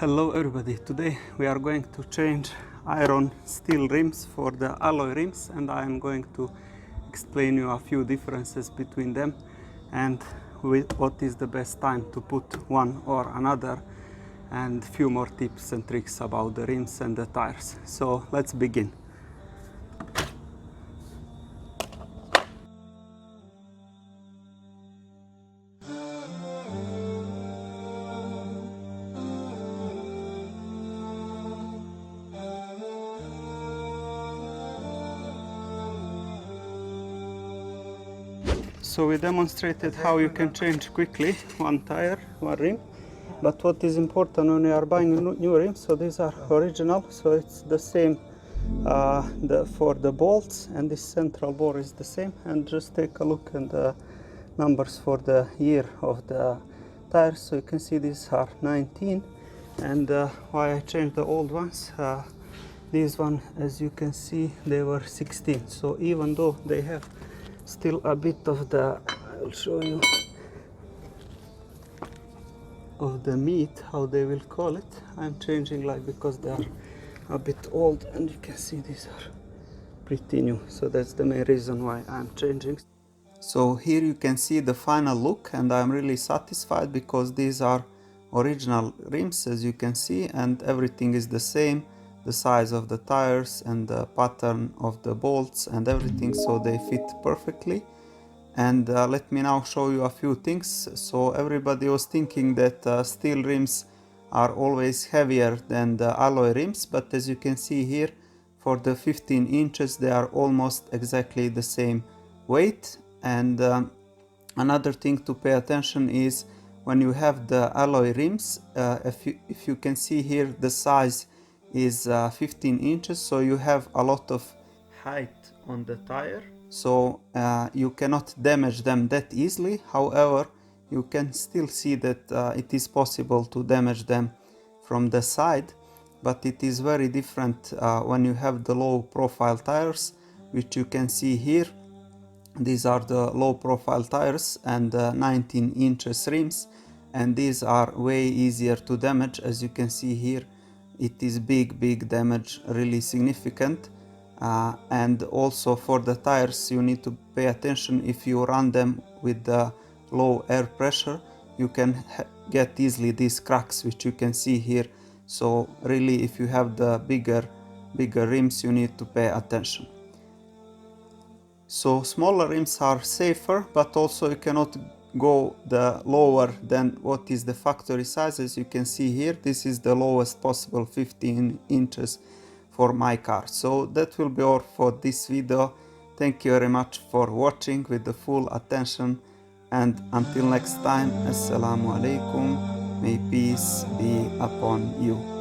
Hello everybody, today we are going to change iron steel rims for the alloy rims, and I am going to explain you a few differences between them and what is the best time to put one or another, and few more tips and tricks about the rims and the tires. So let's begin. So we demonstrated how you can change quickly one tire, one rim. But what is important when you are buying new rims, so these are original, so it's the same for the bolts, and this central bore is the same. And just take a look at the numbers for the year of the tires. So you can see these are 19, and why I changed the old ones, these one, as you can see, they were 16. So even though they have still a bit of the, I will show you, of the meat, how they will call it, I'm changing like because they are a bit old, and you can see these are pretty new. So that's the main reason why I'm changing. So here you can see the final look, and I'm really satisfied because these are original rims, as you can see, and everything is the same, the size of the tires and the pattern of the bolts and everything, so they fit perfectly. And let me now show you a few things. So everybody was thinking that steel rims are always heavier than the alloy rims, but as you can see here, for the 15 inches they are almost exactly the same weight. And another thing to pay attention is when you have the alloy rims, if you can see here, the size is 15 inches, so you have a lot of height on the tire, so you cannot damage them that easily. However, you can still see that it is possible to damage them from the side, but it is very different when you have the low profile tires, which you can see here. These are the low profile tires and 19 inches rims, and these are way easier to damage. As you can see here, it is big damage, really significant. And also for the tires, you need to pay attention. If you run them with the low air pressure, you can get easily these cracks, which you can see here. So really, if you have the bigger rims, you need to pay attention. So smaller rims are safer, but also you cannot go the lower than what is the factory size. As you can see here, this is the lowest possible, 15 inches for my car. So that will be all for this video. Thank you very much for watching with the full attention, and until next time, assalamu alaikum, may peace be upon you.